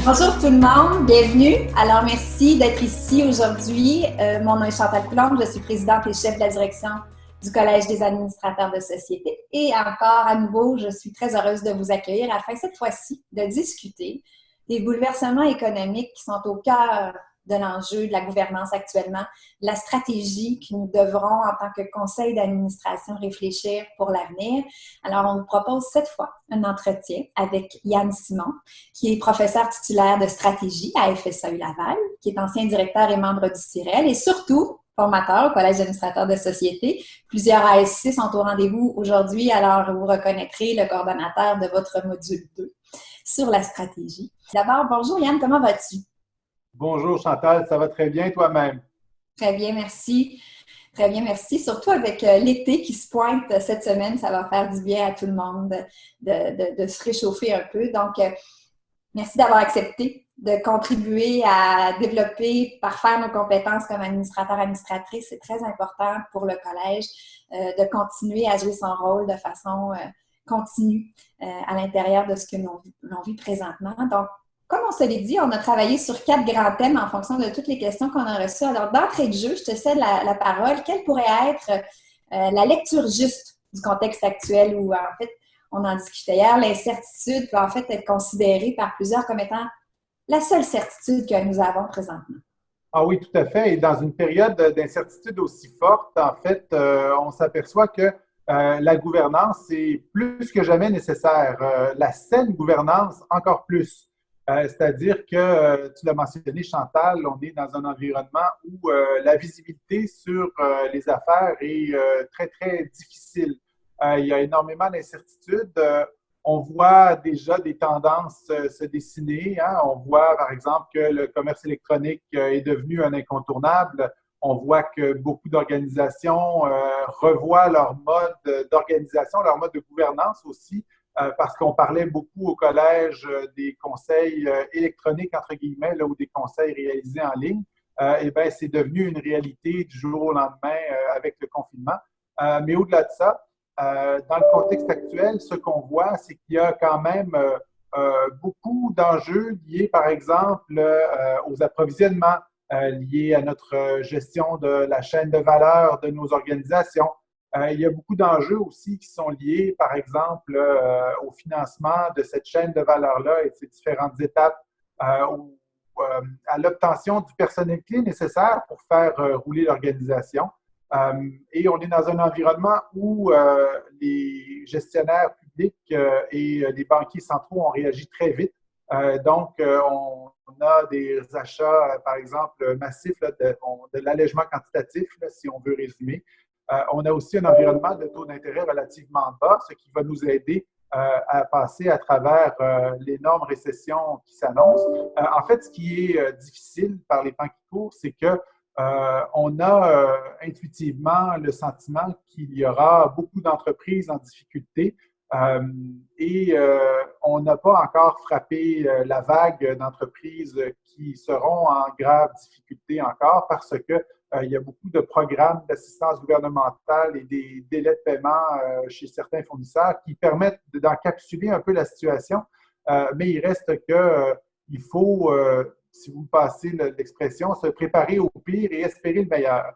Bonjour tout le monde, bienvenue. Alors merci d'être ici aujourd'hui. Mon nom est Chantal Coulombe, je suis présidente et chef de la direction du Collège des administrateurs de société. Et encore à nouveau, je suis très heureuse de vous accueillir afin cette fois-ci de discuter des bouleversements économiques qui sont au cœur de l'enjeu de la gouvernance actuellement, la stratégie que nous devrons en tant que conseil d'administration réfléchir pour l'avenir. Alors, on vous propose cette fois un entretien avec Yann Simon, qui est professeur titulaire de stratégie à FSAU Laval, qui est ancien directeur et membre du CIREL et surtout formateur au Collège d'administrateurs de société. Plusieurs ASC sont au rendez-vous aujourd'hui, alors vous reconnaîtrez le coordonnateur de votre module 2 sur la stratégie. D'abord, bonjour Yann, comment vas-tu? Bonjour Chantal, ça va très bien toi-même? Très bien, merci. Très bien, merci. Surtout avec l'été qui se pointe cette semaine, ça va faire du bien à tout le monde de se réchauffer un peu. Donc, merci d'avoir accepté de contribuer à développer, parfaire nos compétences comme administrateur, administratrice. C'est très important pour le collège de continuer à jouer son rôle de façon continue à l'intérieur de ce que l'on vit présentement. Donc, comme on se l'est dit, on a travaillé sur 4 grands thèmes en fonction de toutes les questions qu'on a reçues. Alors, d'entrée de jeu, je te cède la parole. Quelle pourrait être la lecture juste du contexte actuel où, en fait, on en discutait hier, l'incertitude peut en fait être considérée par plusieurs comme étant la seule certitude que nous avons présentement. Ah oui, tout à fait. Et dans une période d'incertitude aussi forte, en fait, on s'aperçoit que la gouvernance est plus que jamais nécessaire. La saine gouvernance, encore plus. C'est-à-dire que, tu l'as mentionné, Chantal, on est dans un environnement où la visibilité sur les affaires est très, très difficile. Il y a énormément d'incertitudes. On voit déjà des tendances se dessiner. Hein. On voit, par exemple, que le commerce électronique est devenu un incontournable. On voit que beaucoup d'organisations revoient leur mode d'organisation, leur mode de gouvernance aussi, parce qu'on parlait beaucoup au collège des conseils électroniques, entre guillemets, là, ou des conseils réalisés en ligne. Eh bien, c'est devenu une réalité du jour au lendemain avec le confinement. Mais au-delà de ça, dans le contexte actuel, ce qu'on voit, c'est qu'il y a quand même beaucoup d'enjeux liés, par exemple, aux approvisionnements, liés à notre gestion de la chaîne de valeur de nos organisations. Il y a beaucoup d'enjeux aussi qui sont liés, par exemple, au financement de cette chaîne de valeur-là et de ces différentes étapes, à l'obtention du personnel clé nécessaire pour faire rouler l'organisation. Et on est dans un environnement où les gestionnaires publics et les banquiers centraux ont réagi très vite. Donc, on a des achats, par exemple, massifs là, de l'allègement quantitatif, là, si on veut résumer. On a aussi un environnement de taux d'intérêt relativement bas, ce qui va nous aider à passer à travers l'énorme récession qui s'annonce. En fait, ce qui est difficile par les temps qui courent, c'est que on a intuitivement le sentiment qu'il y aura beaucoup d'entreprises en difficulté et on n'a pas encore frappé la vague d'entreprises qui seront en grave difficulté encore parce que il y a beaucoup de programmes d'assistance gouvernementale et des délais de paiement chez certains fournisseurs qui permettent d'encapsuler un peu la situation, mais il reste que il faut si vous passez l'expression, se préparer au pire et espérer le meilleur.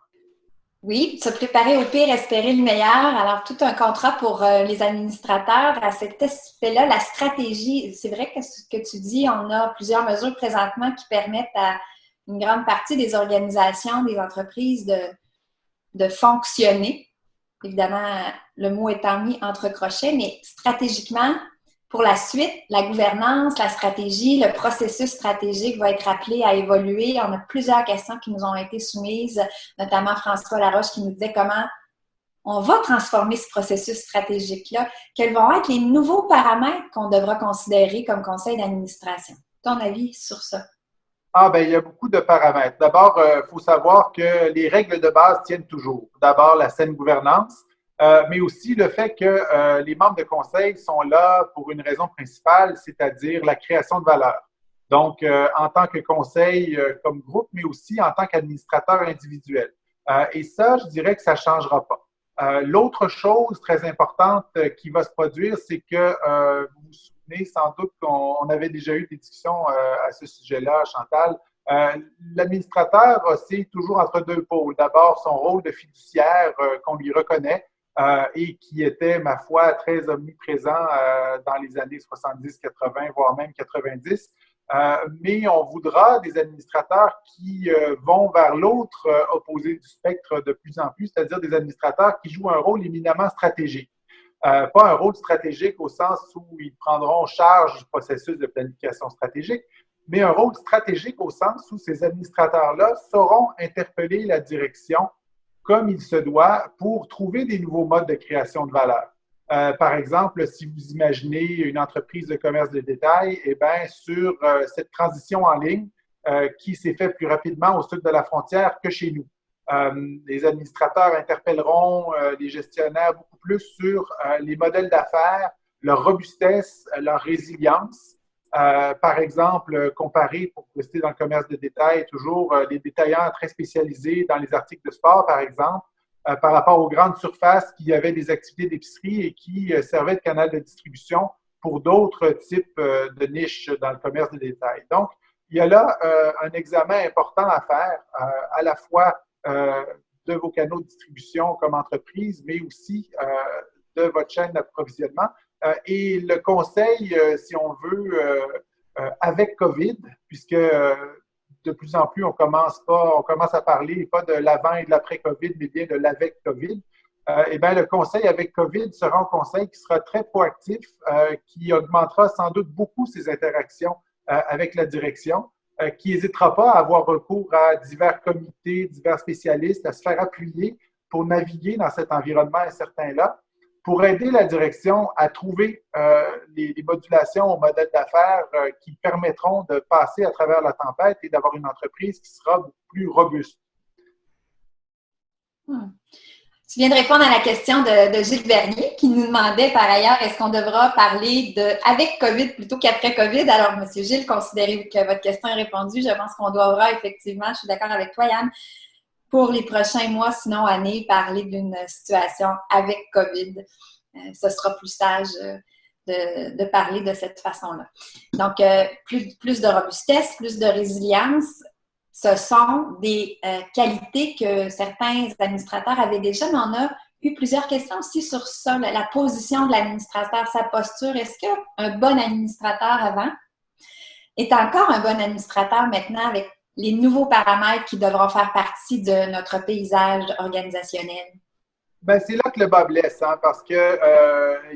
Oui, se préparer au pire, espérer le meilleur. Alors, tout un contrat pour les administrateurs à cet aspect-là, la stratégie. C'est vrai que ce que tu dis, on a plusieurs mesures présentement qui permettent à une grande partie des organisations, des entreprises de fonctionner. Évidemment, le mot étant mis entre crochets, mais stratégiquement, pour la suite, la gouvernance, la stratégie, le processus stratégique va être appelé à évoluer. On a plusieurs questions qui nous ont été soumises, notamment François Laroche qui nous disait comment on va transformer ce processus stratégique-là. Quels vont être les nouveaux paramètres qu'on devra considérer comme conseil d'administration? Ton avis sur ça? Ah, ben, il y a beaucoup de paramètres. D'abord, il faut savoir que les règles de base tiennent toujours. D'abord, la saine gouvernance, mais aussi le fait que les membres de conseil sont là pour une raison principale, c'est-à-dire la création de valeur. Donc, en tant que conseil comme groupe, mais aussi en tant qu'administrateur individuel. Et ça, je dirais que ça ne changera pas. L'autre chose très importante qui va se produire, c'est que vous vous souvenez sans doute qu'on avait déjà eu des discussions à ce sujet-là, Chantal. L'administrateur c'est toujours entre deux pôles. D'abord, son rôle de fiduciaire qu'on lui reconnaît et qui était, ma foi, très omniprésent dans les années 70, 80, voire même 90. Mais on voudra des administrateurs qui vont vers l'autre opposé du spectre de plus en plus, c'est-à-dire des administrateurs qui jouent un rôle éminemment stratégique. Pas un rôle stratégique au sens où ils prendront en charge du processus de planification stratégique, mais un rôle stratégique au sens où ces administrateurs-là sauront interpeller la direction comme il se doit pour trouver des nouveaux modes de création de valeur. Par exemple, si vous imaginez une entreprise de commerce de détail, eh bien, sur cette transition en ligne qui s'est faite plus rapidement au sud de la frontière que chez nous. Les administrateurs interpelleront les gestionnaires beaucoup plus sur les modèles d'affaires, leur robustesse, leur résilience. Par exemple, comparer, pour rester dans le commerce de détail, toujours les détaillants très spécialisés dans les articles de sport, par exemple, par rapport aux grandes surfaces qui avaient des activités d'épicerie et qui servaient de canal de distribution pour d'autres types de niches dans le commerce de détail. Donc, il y a là un examen important à faire, à la fois de vos canaux de distribution comme entreprise, mais aussi de votre chaîne d'approvisionnement. Et le conseil, si on veut, avec COVID, puisque de plus en plus, on commence à parler pas de l'avant et de l'après-COVID, mais bien de l'avec-COVID. Eh bien, le conseil avec COVID sera un conseil qui sera très proactif, qui augmentera sans doute beaucoup ses interactions avec la direction, qui n'hésitera pas à avoir recours à divers comités, divers spécialistes, à se faire appuyer pour naviguer dans cet environnement incertain-là, pour aider la direction à trouver les modulations au modèle d'affaires qui permettront de passer à travers la tempête et d'avoir une entreprise qui sera beaucoup plus robuste. Tu viens de répondre à la question de Gilles Bernier qui nous demandait par ailleurs, est-ce qu'on devra parler avec COVID plutôt qu'après COVID? Alors, M. Gilles, considérez que votre question est répondue. Je pense qu'on devra effectivement, je suis d'accord avec toi, Yann, pour les prochains mois, sinon années, parler d'une situation avec COVID. Ce sera plus sage de parler de cette façon-là. Donc, plus de robustesse, plus de résilience, ce sont des qualités que certains administrateurs avaient déjà, mais on a eu plusieurs questions aussi sur ça, la position de l'administrateur, sa posture. Est-ce qu'un bon administrateur avant est encore un bon administrateur maintenant avec les nouveaux paramètres qui devront faire partie de notre paysage organisationnel? Ben, c'est là que le bas blesse, hein, parce que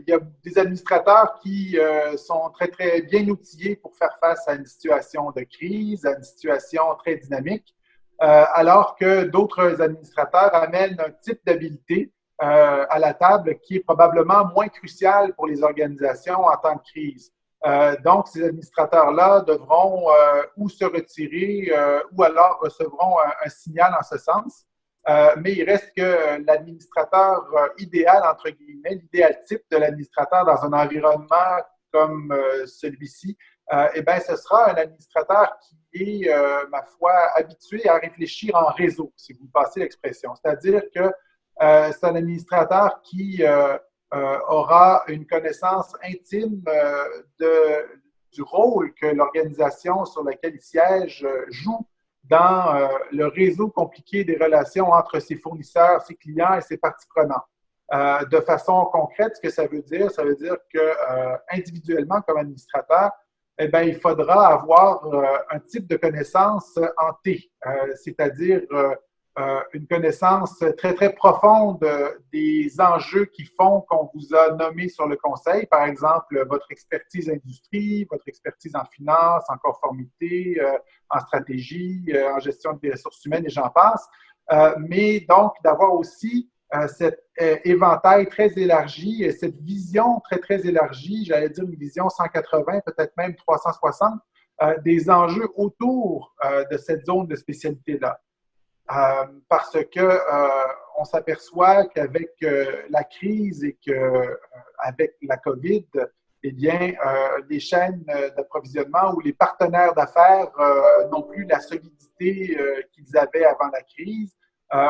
y a des administrateurs qui sont très, très bien outillés pour faire face à une situation de crise, à une situation très dynamique, alors que d'autres administrateurs amènent un type d'habilité à la table qui est probablement moins crucial pour les organisations en temps de crise. Donc, ces administrateurs-là devront ou se retirer ou alors recevront un signal en ce sens. Mais il reste que l'administrateur idéal, entre guillemets, l'idéal type de l'administrateur dans un environnement comme celui-ci, eh bien, ce sera un administrateur qui est, ma foi, habitué à réfléchir en réseau, si vous me passez l'expression. C'est-à-dire que c'est un administrateur qui aura une connaissance intime du rôle que l'organisation sur laquelle il siège joue dans le réseau compliqué des relations entre ses fournisseurs, ses clients et ses parties prenantes. De façon concrète, ce que ça veut dire que individuellement, comme administrateur, eh bien, il faudra avoir un type de connaissance en T, c'est-à-dire une connaissance très, très profonde des enjeux qui font qu'on vous a nommé sur le conseil, par exemple, votre expertise industrie, votre expertise en finance, en conformité, en stratégie, en gestion des ressources humaines et j'en passe. Mais donc, d'avoir aussi cet éventail très élargi, cette vision très, très élargie, j'allais dire une vision 180, peut-être même 360, des enjeux autour de cette zone de spécialité-là. Parce que on s'aperçoit qu'avec la crise et qu'avec la COVID, eh bien, les chaînes d'approvisionnement ou les partenaires d'affaires n'ont plus la solidité qu'ils avaient avant la crise.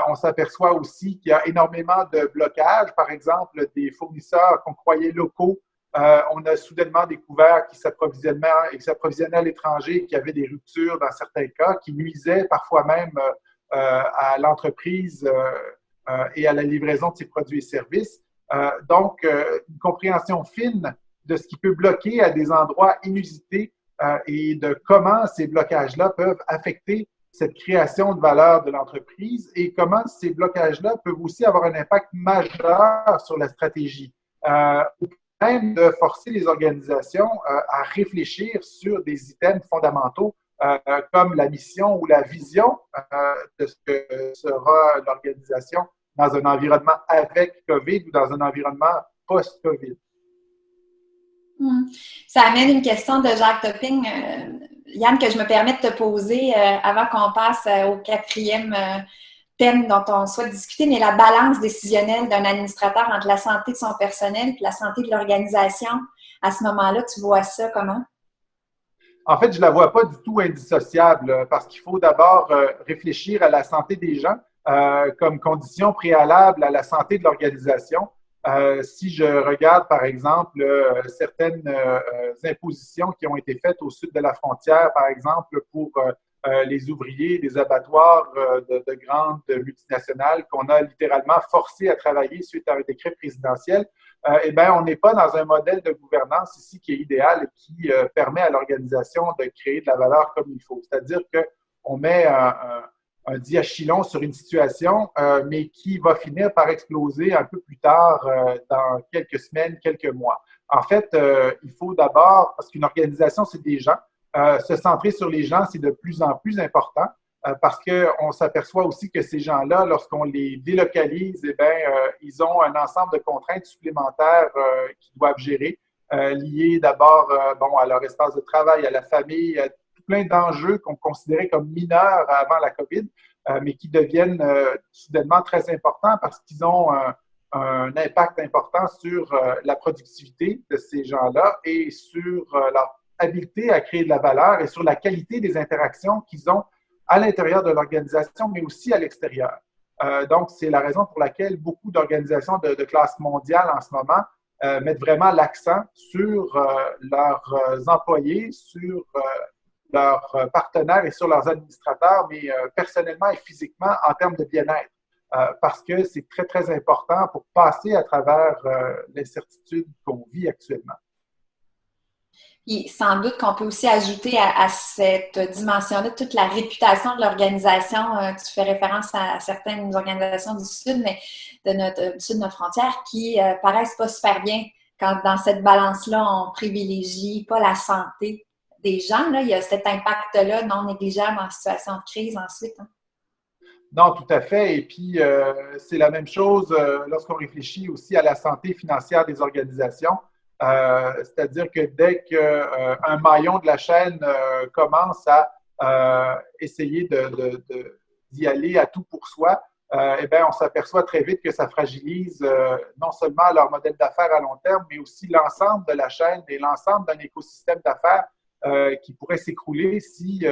On s'aperçoit aussi qu'il y a énormément de blocages, par exemple, des fournisseurs qu'on croyait locaux. On a soudainement découvert qu'ils s'approvisionnaient à l'étranger, qu'il y avait des ruptures dans certains cas, qui nuisaient parfois même à l'entreprise et à la livraison de ses produits et services. Donc, une compréhension fine de ce qui peut bloquer à des endroits inusités et de comment ces blocages-là peuvent affecter cette création de valeur de l'entreprise et comment ces blocages-là peuvent aussi avoir un impact majeur sur la stratégie. Ou même de forcer les organisations à réfléchir sur des items fondamentaux comme la mission ou la vision de ce que sera l'organisation dans un environnement avec COVID ou dans un environnement post-COVID. Ça amène une question de Jacques Topping, Yann, que je me permets de te poser avant qu'on passe au quatrième thème dont on souhaite discuter, mais la balance décisionnelle d'un administrateur entre la santé de son personnel et la santé de l'organisation. À ce moment-là, tu vois ça comment? En fait, je ne la vois pas du tout indissociable parce qu'il faut d'abord réfléchir à la santé des gens comme condition préalable à la santé de l'organisation. Si je regarde, par exemple, certaines impositions qui ont été faites au sud de la frontière, par exemple, pour les ouvriers des abattoirs de grandes multinationales qu'on a littéralement forcés à travailler suite à un décret présidentiel, eh bien, on n'est pas dans un modèle de gouvernance ici qui est idéal et qui permet à l'organisation de créer de la valeur comme il faut. C'est-à-dire qu'on met un diachylon sur une situation, mais qui va finir par exploser un peu plus tard, dans quelques semaines, quelques mois. En fait, il faut d'abord, parce qu'une organisation, c'est des gens, se centrer sur les gens, c'est de plus en plus important, parce qu'on s'aperçoit aussi que ces gens-là, lorsqu'on les délocalise, eh bien, ils ont un ensemble de contraintes supplémentaires qu'ils doivent gérer, liées d'abord bon, à leur espace de travail, à la famille, à plein d'enjeux qu'on considérait comme mineurs avant la COVID, mais qui deviennent soudainement très importants parce qu'ils ont un impact important sur la productivité de ces gens-là et sur leur habileté à créer de la valeur et sur la qualité des interactions qu'ils ont à l'intérieur de l'organisation, mais aussi à l'extérieur. Donc, c'est la raison pour laquelle beaucoup d'organisations de classe mondiale en ce moment mettent vraiment l'accent sur leurs employés, sur leurs partenaires et sur leurs administrateurs, mais personnellement et physiquement en termes de bien-être, parce que c'est très, très important pour passer à travers l'incertitude qu'on vit actuellement. Et sans doute qu'on peut aussi ajouter à cette dimension-là toute la réputation de l'organisation. Tu fais référence à certaines organisations du Sud, mais du Sud de notre frontière, qui paraissent pas super bien quand dans cette balance-là, on privilégie pas la santé des gens. Là, il y a cet impact-là non négligeable en situation de crise ensuite. Hein. Non, tout à fait. Et puis, c'est la même chose lorsqu'on réfléchit aussi à la santé financière des organisations. C'est-à-dire que dès qu'un maillon de la chaîne commence à essayer d'y aller à tout pour soi, eh bien, on s'aperçoit très vite que ça fragilise non seulement leur modèle d'affaires à long terme, mais aussi l'ensemble de la chaîne et l'ensemble d'un écosystème d'affaires qui pourrait s'écrouler si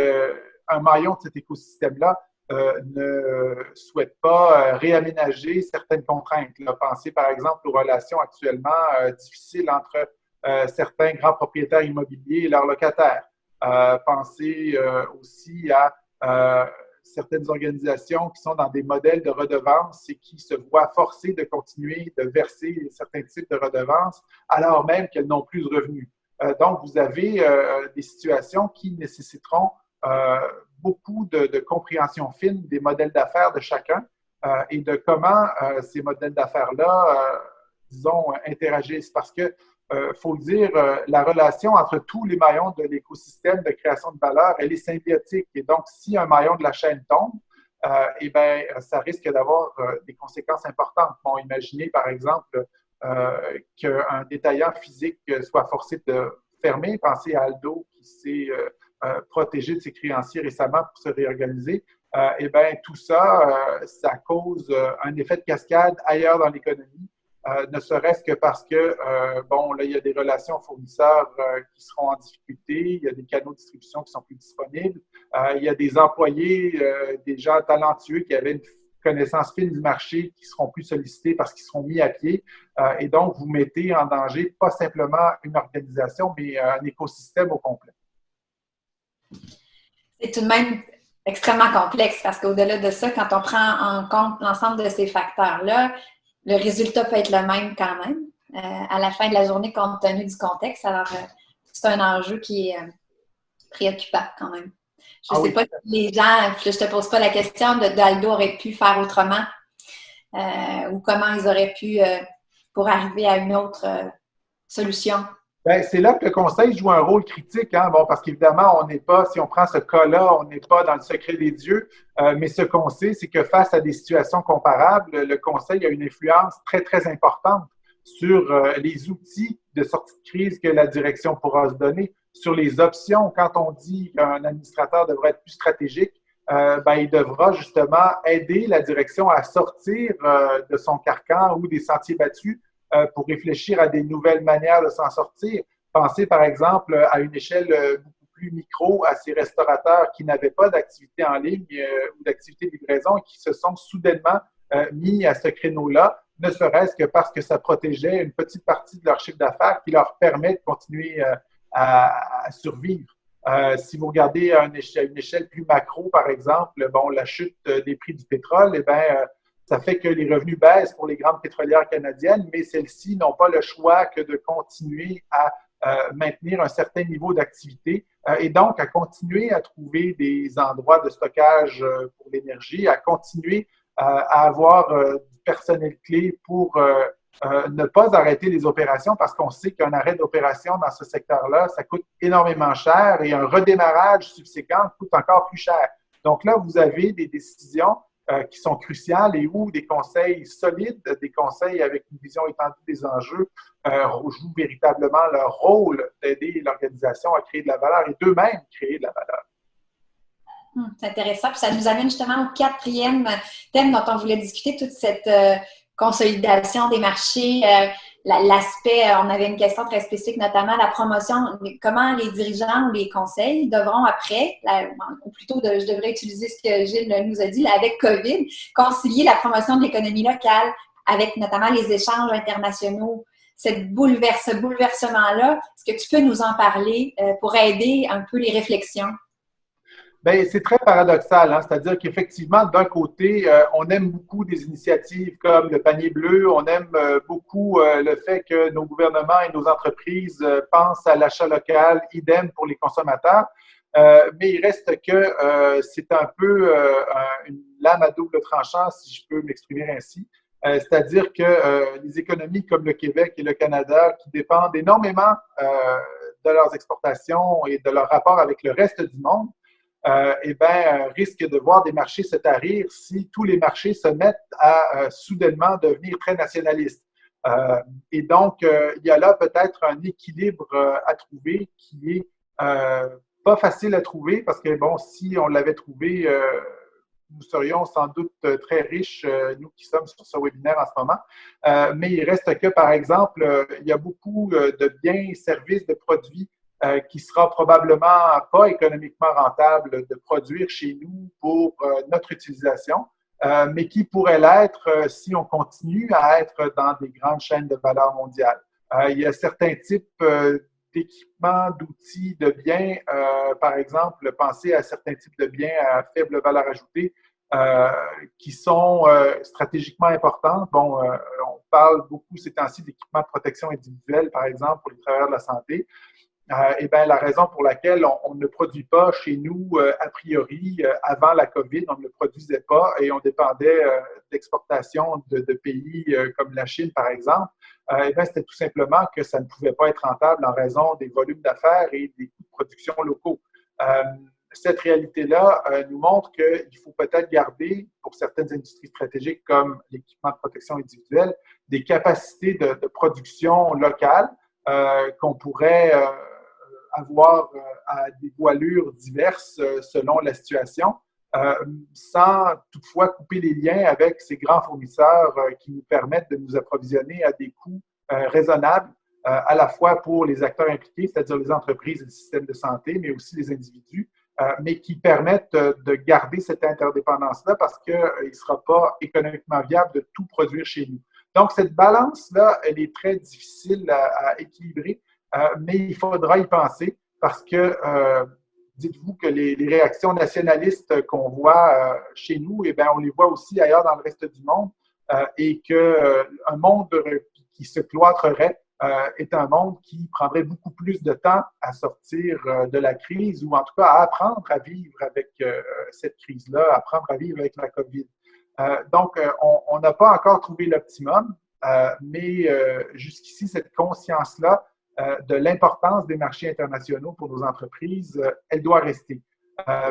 un maillon de cet écosystème-là ne souhaite pas réaménager certaines contraintes. Là, pensez par exemple aux relations actuellement difficiles entre certains grands propriétaires immobiliers et leurs locataires. Pensez aussi à certaines organisations qui sont dans des modèles de redevances et qui se voient forcées de continuer de verser certains types de redevances alors même qu'elles n'ont plus de revenus. Donc, vous avez des situations qui nécessiteront beaucoup de compréhension fine des modèles d'affaires de chacun et de comment ces modèles d'affaires-là, disons, interagissent. Parce que, faut le dire, la relation entre tous les maillons de l'écosystème de création de valeur, elle est symbiotique. Et donc, si un maillon de la chaîne tombe, eh bien, ça risque d'avoir des conséquences importantes. Bon, imaginez, par exemple, qu'un détaillant physique soit forcé de fermer. Pensez à Aldo qui s'est protégé de ses créanciers récemment pour se réorganiser. Eh bien, tout ça, ça cause un effet de cascade ailleurs dans l'économie, ne serait-ce que parce que, bon, là, il y a des relations fournisseurs qui seront en difficulté, il y a des canaux de distribution qui sont plus disponibles, il y a des employés, des gens talentueux qui avaient connaissances fines du marché qui seront plus sollicités parce qu'ils seront mis à pied. Et donc, vous mettez en danger pas simplement une organisation, mais un écosystème au complet. C'est tout de même extrêmement complexe parce qu'au-delà de ça, quand on prend en compte l'ensemble de ces facteurs-là, le résultat peut être le même quand même à la fin de la journée compte tenu du contexte. Alors, c'est un enjeu qui est préoccupant quand même. Je ne sais pas si les gens, je ne te pose pas la question d'Aldo aurait pu faire autrement ou comment ils auraient pu pour arriver à une autre solution. Bien, c'est là que le conseil joue un rôle critique, hein? Bon, parce qu'évidemment, on n'est pas, si on prend ce cas-là, on n'est pas dans le secret des dieux, mais ce qu'on sait, c'est que face à des situations comparables, le conseil a une influence très, très importante sur les outils de sortie de crise que la direction pourra se donner, sur les options. Quand on dit qu'un administrateur devrait être plus stratégique, ben, il devra justement aider la direction à sortir de son carcan ou des sentiers battus pour réfléchir à des nouvelles manières de s'en sortir. Pensez par exemple à une échelle beaucoup plus micro à ces restaurateurs qui n'avaient pas d'activité en ligne ou d'activité de livraison et qui se sont soudainement mis à ce créneau-là, ne serait-ce que parce que ça protégeait une petite partie de leur chiffre d'affaires qui leur permet de continuer à survivre. Si vous regardez à une échelle plus macro, par exemple, bon, la chute des prix du pétrole, eh bien, ça fait que les revenus baissent pour les grandes pétrolières canadiennes, mais celles-ci n'ont pas le choix que de continuer à maintenir un certain niveau d'activité et donc à continuer à trouver des endroits de stockage pour l'énergie, à continuer à avoir du personnel clé pour ne pas arrêter les opérations parce qu'on sait qu'un arrêt d'opération dans ce secteur-là, ça coûte énormément cher et un redémarrage subséquent coûte encore plus cher. Donc là, vous avez des décisions qui sont cruciales et où des conseils solides, des conseils avec une vision étendue des enjeux jouent véritablement leur rôle d'aider l'organisation à créer de la valeur et d'eux-mêmes créer de la valeur. C'est intéressant. Puis ça nous amène justement au quatrième thème dont on voulait discuter, toute cette consolidation des marchés, l'aspect, on avait une question très spécifique, notamment la promotion, comment les dirigeants ou les conseils devront après, ou plutôt je devrais utiliser ce que Gilles nous a dit, avec COVID, concilier la promotion de l'économie locale avec notamment les échanges internationaux. Ce bouleversement-là, est-ce que tu peux nous en parler pour aider un peu les réflexions? Bien, c'est très paradoxal, hein? C'est-à-dire qu'effectivement, d'un côté, on aime beaucoup des initiatives comme le panier bleu, on aime beaucoup le fait que nos gouvernements et nos entreprises pensent à l'achat local, idem pour les consommateurs, mais il reste que c'est un peu une lame à double tranchant, si je peux m'exprimer ainsi. C'est-à-dire que les économies comme le Québec et le Canada, qui dépendent énormément de leurs exportations et de leur rapport avec le reste du monde, eh bien, risque de voir des marchés se tarir si tous les marchés se mettent à soudainement devenir très nationalistes. Et donc, il y a là peut-être un équilibre à trouver qui est pas facile à trouver parce que, bon, si on l'avait trouvé, nous serions sans doute très riches, nous qui sommes sur ce webinaire en ce moment. Mais il reste que, par exemple, il y a beaucoup de biens, services, de produits qui sera probablement pas économiquement rentable de produire chez nous pour notre utilisation, mais qui pourrait l'être si on continue à être dans des grandes chaînes de valeur mondiales. Il y a certains types d'équipements, d'outils, de biens, par exemple, pensez à certains types de biens à faible valeur ajoutée qui sont stratégiquement importants. Bon, on parle beaucoup ces temps-ci d'équipements de protection individuelle, par exemple, pour les travailleurs de la santé. Eh bien, la raison pour laquelle on ne produit pas chez nous, a priori, avant la COVID, on ne le produisait pas et on dépendait d'exportations de pays comme la Chine, par exemple, eh bien, c'était tout simplement que ça ne pouvait pas être rentable en raison des volumes d'affaires et des coûts de production locaux. Cette réalité-là nous montre qu'il faut peut-être garder, pour certaines industries stratégiques comme l'équipement de protection individuelle, des capacités de production locales qu'on pourrait avoir à des voilures diverses selon la situation, sans toutefois couper les liens avec ces grands fournisseurs qui nous permettent de nous approvisionner à des coûts raisonnables, à la fois pour les acteurs impliqués, c'est-à-dire les entreprises et le système de santé, mais aussi les individus, mais qui permettent de garder cette interdépendance-là parce qu'il ne sera pas économiquement viable de tout produire chez nous. Donc, cette balance-là, elle est très difficile à équilibrer, mais il faudra y penser parce que dites-vous que les réactions nationalistes qu'on voit chez nous, eh bien, on les voit aussi ailleurs dans le reste du monde et qu'un monde qui se cloîtrerait est un monde qui prendrait beaucoup plus de temps à sortir de la crise ou en tout cas à apprendre à vivre avec cette crise-là, apprendre à vivre avec la COVID. Donc, on n'a pas encore trouvé l'optimum, mais jusqu'ici, cette conscience-là de l'importance des marchés internationaux pour nos entreprises, elle doit rester.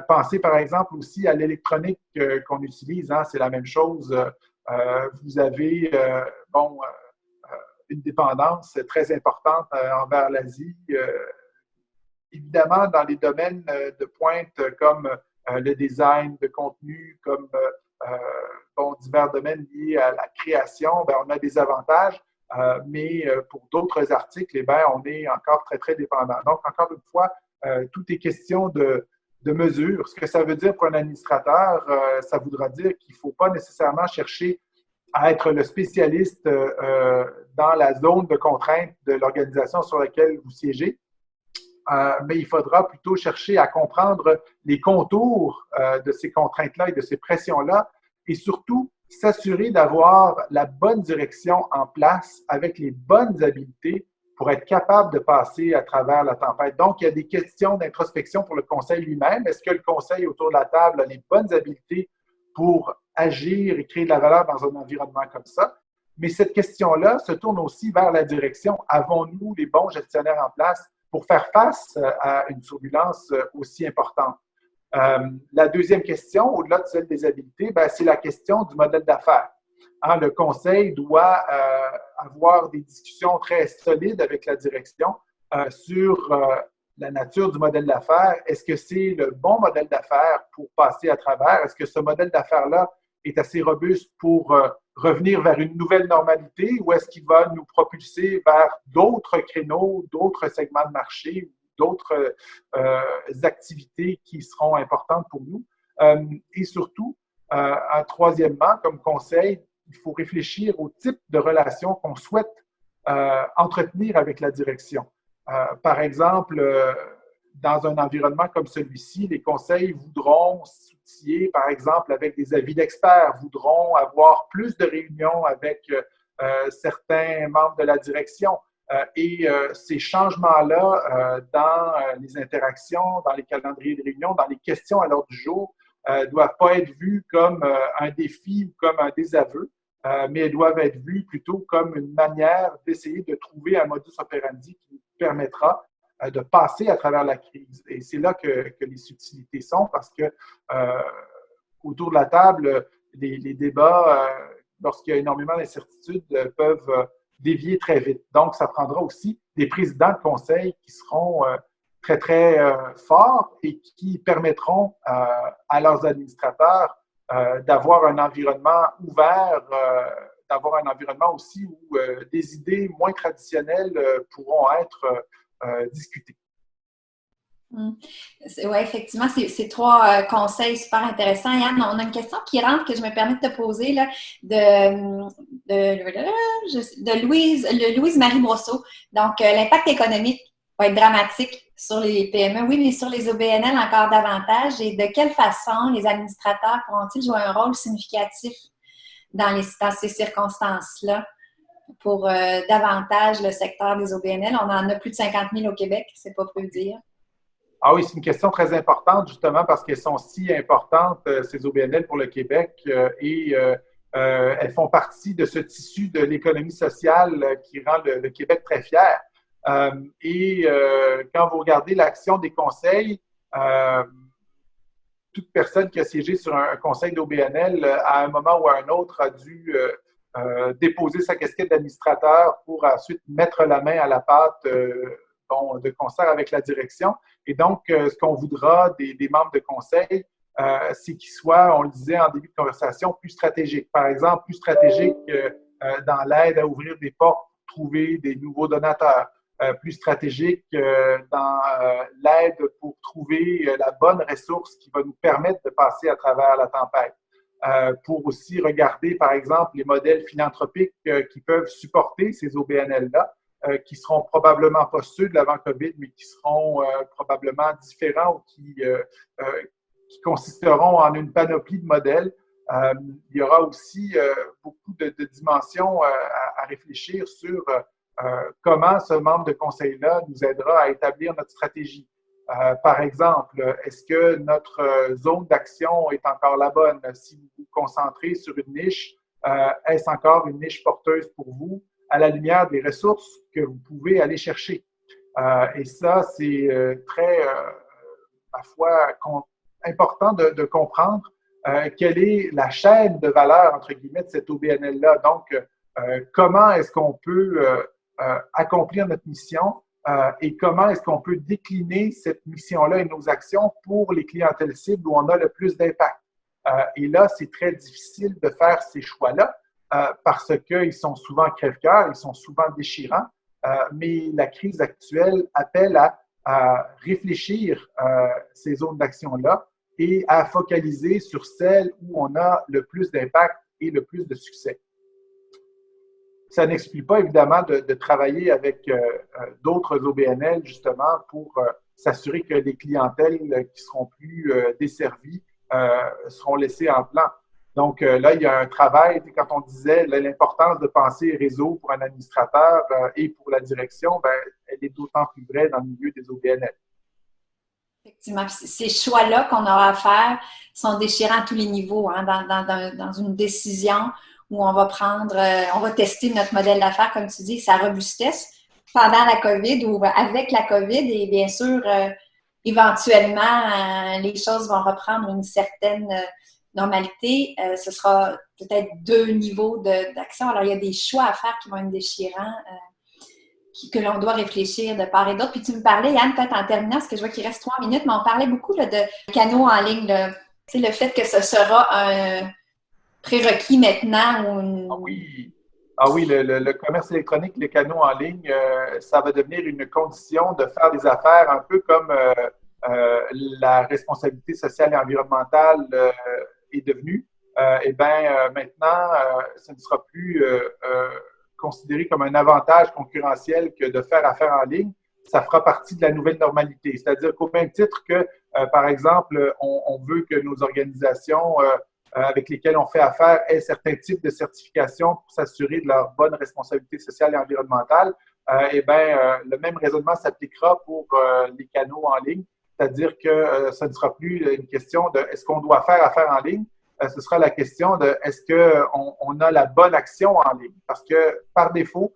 Pensez par exemple aussi à l'électronique qu'on utilise, hein, c'est la même chose. Vous avez, une dépendance très importante envers l'Asie. Évidemment, dans les domaines de pointe comme le design de contenu, comme divers domaines liés à la création, on a des avantages, mais pour d'autres articles, on est encore très, très dépendant. Donc, encore une fois, tout est question de mesure. Ce que ça veut dire pour un administrateur, ça voudra dire qu'il ne faut pas nécessairement chercher à être le spécialiste dans la zone de contrainte de l'organisation sur laquelle vous siégez, mais il faudra plutôt chercher à comprendre les contours de ces contraintes-là et de ces pressions-là, et surtout s'assurer d'avoir la bonne direction en place avec les bonnes habiletés pour être capable de passer à travers la tempête. Donc, il y a des questions d'introspection pour le conseil lui-même. Est-ce que le conseil autour de la table a les bonnes habiletés pour agir et créer de la valeur dans un environnement comme ça? Mais cette question-là se tourne aussi vers la direction. Avons-nous les bons gestionnaires en place pour faire face à une turbulence aussi importante? La deuxième question, au-delà de celle des habiletés, c'est la question du modèle d'affaires. Hein, le conseil doit avoir des discussions très solides avec la direction sur la nature du modèle d'affaires. Est-ce que c'est le bon modèle d'affaires pour passer à travers? Est-ce que ce modèle d'affaires-là est assez robuste pour revenir vers une nouvelle normalité ou est-ce qu'il va nous propulser vers d'autres créneaux, d'autres segments de marché, d'autres activités qui seront importantes pour nous? Et surtout, troisièmement, comme conseil, il faut réfléchir au type de relation qu'on souhaite entretenir avec la direction. Par exemple, dans un environnement comme celui-ci, les conseils voudront s'outiller, par exemple, avec des avis d'experts, voudront avoir plus de réunions avec certains membres de la direction. Et ces changements-là dans les interactions, dans les calendriers de réunion, dans les questions à l'ordre du jour, ne doivent pas être vus comme un défi ou comme un désaveu, mais elles doivent être vues plutôt comme une manière d'essayer de trouver un modus operandi qui nous permettra de passer à travers la crise. Et c'est là que les subtilités sont parce que autour de la table, les débats, lorsqu'il y a énormément d'incertitudes, peuvent dévier très vite. Donc, ça prendra aussi des présidents de conseil qui seront très, très forts et qui permettront à leurs administrateurs d'avoir un environnement ouvert, d'avoir un environnement aussi où des idées moins traditionnelles pourront être discutées. Oui, effectivement, c'est trois conseils super intéressants. Yann, on a une question qui rentre que je me permets de te poser là, de Louise-Marie Brosseau. Donc, l'impact économique va être dramatique sur les PME, oui, mais sur les OBNL encore davantage. Et de quelle façon les administrateurs pourront-ils jouer un rôle significatif dans ces circonstances-là pour davantage le secteur des OBNL? On en a plus de 50 000 au Québec, c'est pas peu dire. Ah oui, c'est une question très importante, justement, parce qu'elles sont si importantes, ces OBNL, pour le Québec, et elles font partie de ce tissu de l'économie sociale qui rend le Québec très fier. Et quand vous regardez l'action des conseils, toute personne qui a siégé sur un conseil d'OBNL, à un moment ou à un autre, a dû déposer sa casquette d'administrateur pour ensuite mettre la main à la pâte de concert avec la direction. Et donc, ce qu'on voudra des membres de conseil, c'est qu'ils soient, on le disait en début de conversation, plus stratégiques. Par exemple, plus stratégiques dans l'aide à ouvrir des portes, trouver des nouveaux donateurs, plus stratégique dans l'aide pour trouver la bonne ressource qui va nous permettre de passer à travers la tempête. Pour aussi regarder, par exemple, les modèles philanthropiques qui peuvent supporter ces OBNL-là, qui seront probablement pas ceux de l'avant-COVID, mais qui seront probablement différents ou qui consisteront en une panoplie de modèles. Il y aura aussi beaucoup de dimensions à réfléchir sur comment ce membre de conseil-là nous aidera à établir notre stratégie. Par exemple, est-ce que notre zone d'action est encore la bonne? Si vous vous concentrez sur une niche, est-ce encore une niche porteuse pour vous à la lumière des ressources que vous pouvez aller chercher? Et ça, c'est très, ma foi, important de comprendre quelle est la chaîne de valeur, entre guillemets, de cette OBNL-là. Donc, comment est-ce qu'on peut accomplir notre mission et comment est-ce qu'on peut décliner cette mission-là et nos actions pour les clientèles cibles où on a le plus d'impact. Et là, c'est très difficile de faire ces choix-là parce qu'ils sont souvent crève-cœur, ils sont souvent déchirants, mais la crise actuelle appelle à réfléchir ces zones d'action-là et à focaliser sur celles où on a le plus d'impact et le plus de succès. Ça n'exclut pas, évidemment, de travailler avec d'autres OBNL, justement, pour s'assurer que les clientèles qui seront plus desservies seront laissées en plan. Donc, là, il y a un travail, quand on disait l'importance de penser réseau pour un administrateur et pour la direction, ben, elle est d'autant plus vraie dans le milieu des OBNL. Effectivement, ces choix-là qu'on aura à faire sont déchirants à tous les niveaux, hein, dans une décision où on va on va tester notre modèle d'affaires, comme tu dis, sa robustesse pendant la COVID ou avec la COVID. Et bien sûr, éventuellement, les choses vont reprendre une certaine normalité. Ce sera peut-être 2 niveaux d'action. Alors, il y a des choix à faire qui vont être déchirants, que l'on doit réfléchir de part et d'autre. Puis tu me parlais, Yann, peut-être en terminant, parce que je vois qu'il reste 3 minutes, mais on parlait beaucoup là, de canaux en ligne. Le fait que ce sera un prérequis maintenant. Ah oui, le commerce électronique, les canaux en ligne, ça va devenir une condition de faire des affaires un peu comme la responsabilité sociale et environnementale est devenue. Et bien, maintenant, ce ne sera plus considéré comme un avantage concurrentiel que de faire affaire en ligne. Ça fera partie de la nouvelle normalité. C'est-à-dire qu'au même titre que, par exemple, on veut que nos organisations avec lesquelles on fait affaire aient certains types de certifications pour s'assurer de leur bonne responsabilité sociale et environnementale, eh bien, le même raisonnement s'appliquera pour les canaux en ligne. C'est-à-dire que ce ne sera plus une question de est-ce qu'on doit faire affaire en ligne, ce sera la question de est-ce qu'on a la bonne action en ligne. Parce que par défaut,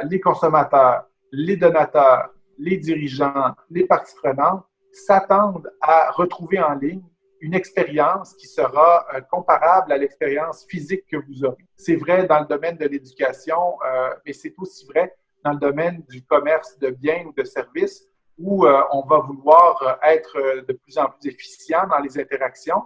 les consommateurs, les donateurs, les dirigeants, les parties prenantes s'attendent à retrouver en ligne une expérience qui sera comparable à l'expérience physique que vous aurez. C'est vrai dans le domaine de l'éducation, mais c'est aussi vrai dans le domaine du commerce de biens ou de services où on va vouloir être de plus en plus efficient dans les interactions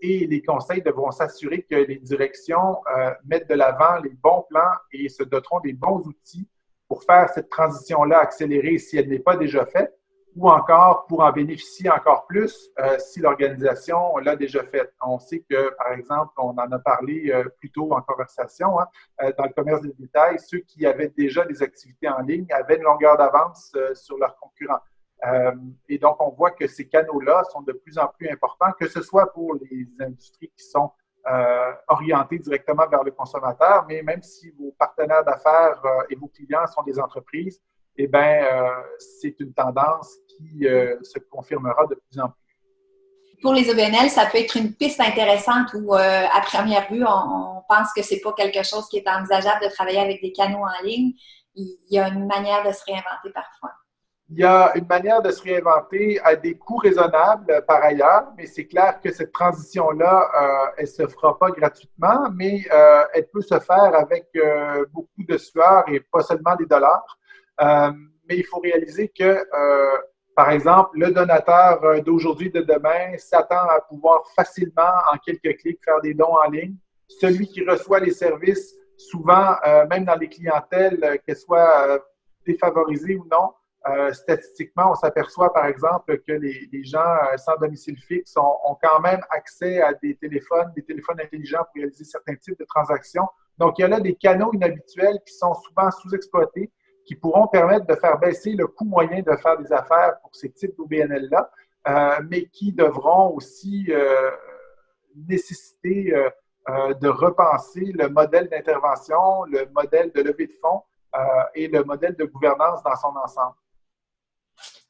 et les conseils devront s'assurer que les directions mettent de l'avant les bons plans et se doteront des bons outils pour faire cette transition-là accélérée si elle n'est pas déjà faite, ou encore pour en bénéficier encore plus si l'organisation l'a déjà faite. On sait que, par exemple, on en a parlé plus tôt en conversation, dans le commerce des détails, ceux qui avaient déjà des activités en ligne avaient une longueur d'avance sur leurs concurrents. Et donc, on voit que ces canaux-là sont de plus en plus importants, que ce soit pour les industries qui sont orientées directement vers le consommateur, mais même si vos partenaires d'affaires et vos clients sont des entreprises, eh bien, c'est une tendance qui se confirmera de plus en plus. Pour les OBNL, ça peut être une piste intéressante où, à première vue, on pense que c'est pas quelque chose qui est envisageable de travailler avec des canaux en ligne. Il y a une manière de se réinventer parfois. Il y a une manière de se réinventer à des coûts raisonnables par ailleurs, mais c'est clair que cette transition-là, elle ne se fera pas gratuitement, mais elle peut se faire avec beaucoup de sueur et pas seulement des dollars. Mais il faut réaliser que, par exemple, le donateur d'aujourd'hui, de demain, s'attend à pouvoir facilement, en quelques clics, faire des dons en ligne. Celui qui reçoit les services, souvent, même dans les clientèles, qu'elles soient défavorisés ou non. Statistiquement, on s'aperçoit, par exemple, que les gens sans domicile fixe ont quand même accès à des téléphones intelligents pour réaliser certains types de transactions. Donc, il y a là des canaux inhabituels qui sont souvent sous-exploités, qui pourront permettre de faire baisser le coût moyen de faire des affaires pour ces types d'OBNL-là, mais qui devront aussi nécessiter de repenser le modèle d'intervention, le modèle de levée de fonds et le modèle de gouvernance dans son ensemble.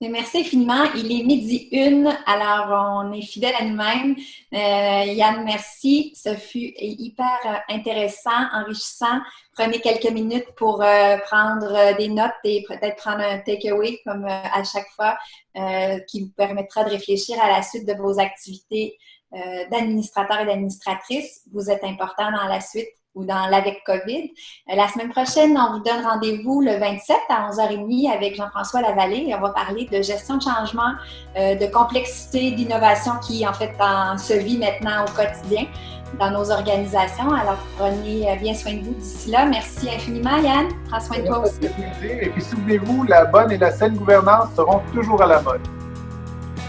Merci infiniment. Il est 12h01, alors on est fidèle à nous-mêmes. Yann, merci. Ce fut hyper intéressant, enrichissant. Prenez quelques minutes pour prendre des notes et peut-être prendre un takeaway comme à chaque fois qui vous permettra de réfléchir à la suite de vos activités d'administrateur et d'administratrice. Vous êtes important dans la suite ou dans l'avec COVID. La semaine prochaine, on vous donne rendez-vous le 27 à 11h30 avec Jean-François Lavallée et on va parler de gestion de changement, de complexité, d'innovation qui, en fait, se vit maintenant au quotidien dans nos organisations. Alors, prenez bien soin de vous d'ici là. Merci infiniment, Yann. Prends soin de toi aussi. Et puis, souvenez-vous, la bonne et la saine gouvernance seront toujours à la mode.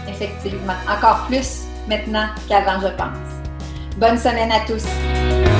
Effectivement. Encore plus maintenant qu'avant, je pense. Bonne semaine à tous.